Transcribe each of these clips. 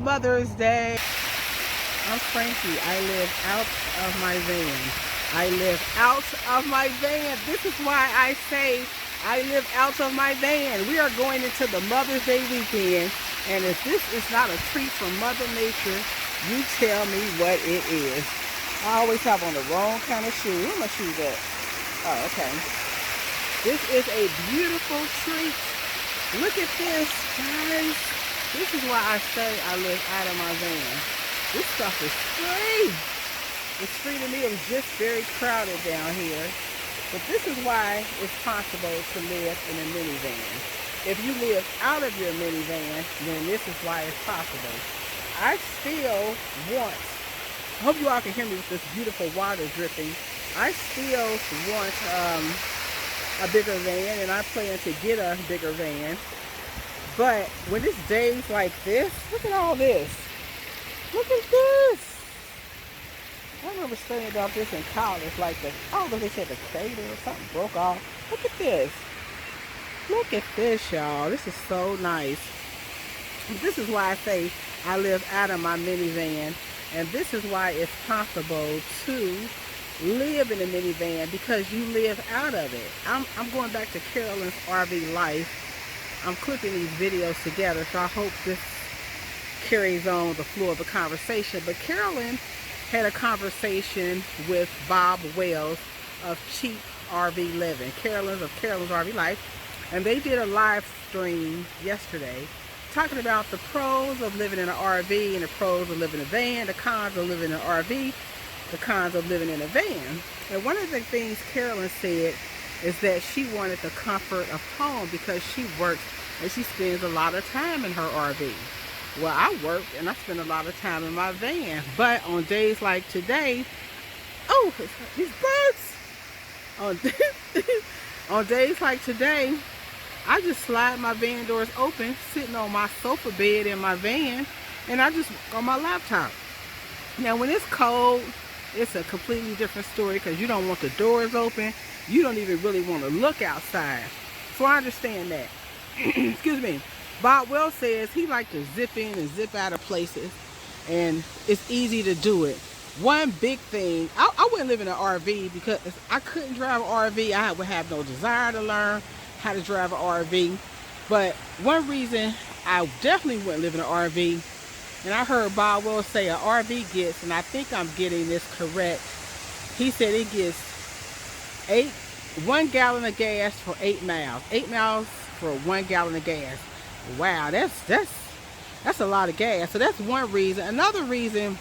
Mother's Day. I'm Frankie. I live out of my van. I live out of my van. This is why I say I live out of my van. We are going into the Mother's Day weekend. And if this is not a treat from Mother Nature, you tell me what it is. I always have on the wrong kind of shoe. Where are my shoes at? Oh, okay. This is a beautiful treat. Look at this, guys. This is why I say I live out of my van. This stuff is free. It's free to me. It was just very crowded down here. But this is why it's possible to live in a minivan. If you live out of your minivan, then this is why it's possible. I still want, I hope you all can hear me with this beautiful water dripping. I still want a bigger van, and I plan to get a bigger van. But when it's days like this, look at all this. Look at this. I remember studying about this in college, like I don't know if they said the crater or something broke off. Look at this. Look at this, y'all. This is so nice. This is why I say I live out of my minivan. And this is why it's possible to live in a minivan, because you live out of it. I'm going back to Carolyn's RV life. I'm clipping these videos together, so I hope this carries on the flow of the conversation. But Carolyn had a conversation with Bob Wells of Cheap RV Living, Carolyn's RV Life, and they did a live stream yesterday talking about the pros of living in an RV and the pros of living in a van, the cons of living in an RV, the cons of living in a van. And one of the things Carolyn said is that she wanted the comfort of home because she works and she spends a lot of time in her RV. Well, I work and I spend a lot of time in my van, but on days like today, oh, these birds! On days like today, I just slide my van doors open, sitting on my sofa bed in my van, and I just work on my laptop. Now, when it's cold, it's a completely different story because you don't want the doors open. You don't even really want to look outside. So I understand that. Excuse me. Bob Wells says he likes to zip in and zip out of places, and it's easy to do it. One big thing, I wouldn't live in an RV because I couldn't drive an RV. I would have no desire to learn how to drive an RV. But one reason I definitely wouldn't live in an RV, and I heard Bob Wells say an RV gets, and I think I'm getting this correct, he said it gets 1 gallon of gas for 8 miles. 8 miles for 1 gallon of gas. Wow, that's a lot of gas. So that's one reason. Another reason,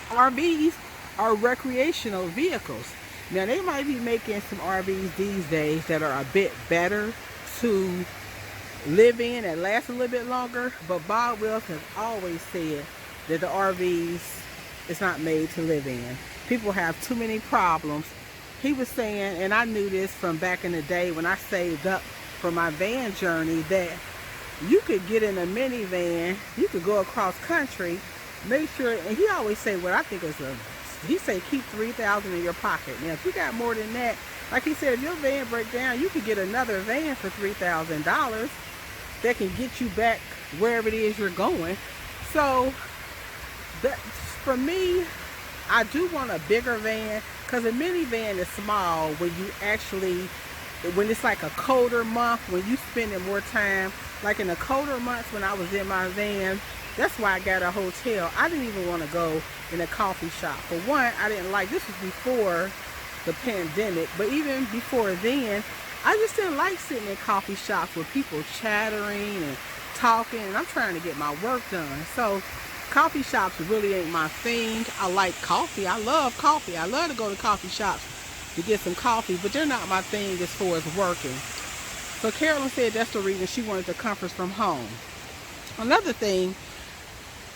RVs are recreational vehicles. Now, they might be making some RVs these days that are a bit better to live in and last a little bit longer, but Bob Wells has always said that the RVs is not made to live in. People have too many problems. He was saying, and I knew this from back in the day when I saved up for my van journey, that you could get in a minivan, you could go across country, make sure, and he always say what I think is he say keep $3,000 in your pocket. Now, if you got more than that, like he said, if your van break down, you could get another van for $3,000 that can get you back wherever it is you're going. So, that, for me, I do want a bigger van, because a minivan is small when you actually, when it's like a colder month, when you spending more time. Like in the colder months when I was in my van, that's why I got a hotel. I didn't even want to go in a coffee shop. For one, I didn't like, this was before the pandemic, but even before then, I just didn't like sitting in coffee shops with people chattering and talking, and I'm trying to get my work done. So coffee shops really ain't my thing. I like coffee. I love coffee. I love to go to coffee shops to get some coffee, but they're not my thing as far as working. So Carolyn said that's the reason she wanted the comforts from home. Another thing,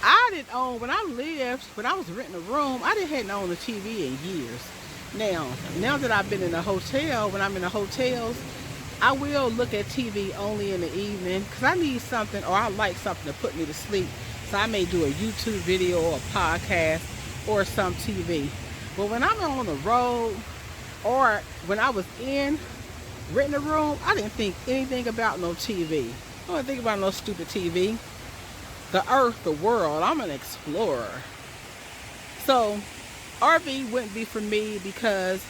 I didn't own, when I was renting a room, I hadn't owned a TV in years. Now that I've been in a hotel, when I'm in the hotels, I will look at TV only in the evening because I need something, or I like something to put me to sleep. So I may do a YouTube video or a podcast or some TV. But when I'm on the road, or when I was in renting a room, I didn't think anything about no TV. I don't think about no stupid TV. the earth, the world. I'm an explorer. So RV wouldn't be for me because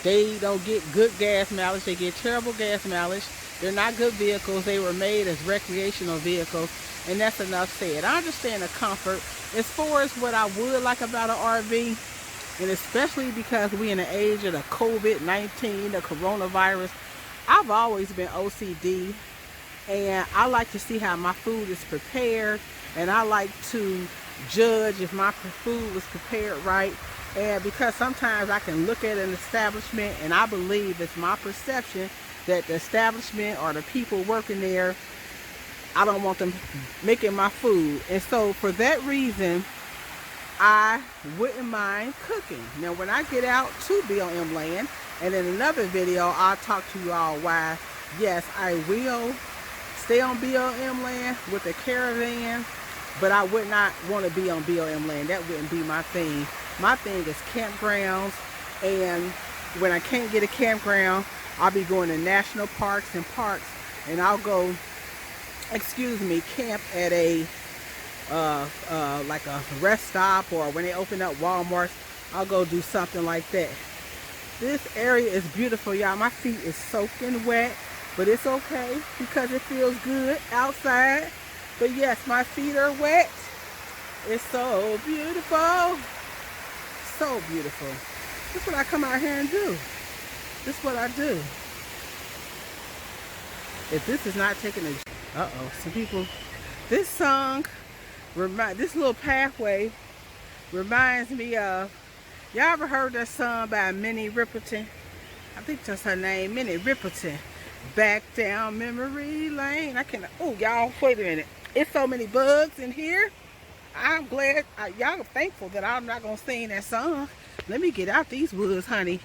they don't get good gas mileage. They get terrible gas mileage. They're not good vehicles. They were made as recreational vehicles, and that's enough said. I understand the comfort. As far as what I would like about an RV, and especially because we in the age of the COVID-19, the coronavirus, I've always been OCD, and I like to see how my food is prepared, and I like to judge if my food was prepared right. And because sometimes I can look at an establishment and I believe it's my perception that the establishment or the people working there, I don't want them making my food. And so for that reason, I wouldn't mind cooking. Now when I get out to BLM Land, and in another video I'll talk to you all why yes, I will stay on BLM Land with a caravan, but I would not want to be on BLM Land. That wouldn't be my thing. My thing is campgrounds, and when I can't get a campground, I'll be going to national parks and parks, and I'll go, camp at a like a rest stop, or when they open up Walmart, I'll go do something like that. This area is beautiful, y'all. My feet is soaking wet, but it's okay because it feels good outside. But yes, my feet are wet. It's so beautiful. So beautiful. This is what I come out here and do. This is what I do. If this is not taking a... some people... This song, this little pathway reminds me of... Y'all ever heard that song by Minnie Riperton? I think that's her name, Minnie Riperton. Back down memory lane. I can't... Oh, y'all, wait a minute. It's so many bugs in here. I'm glad, y'all are thankful that I'm not going to sing that song. Let me get out these woods, honey.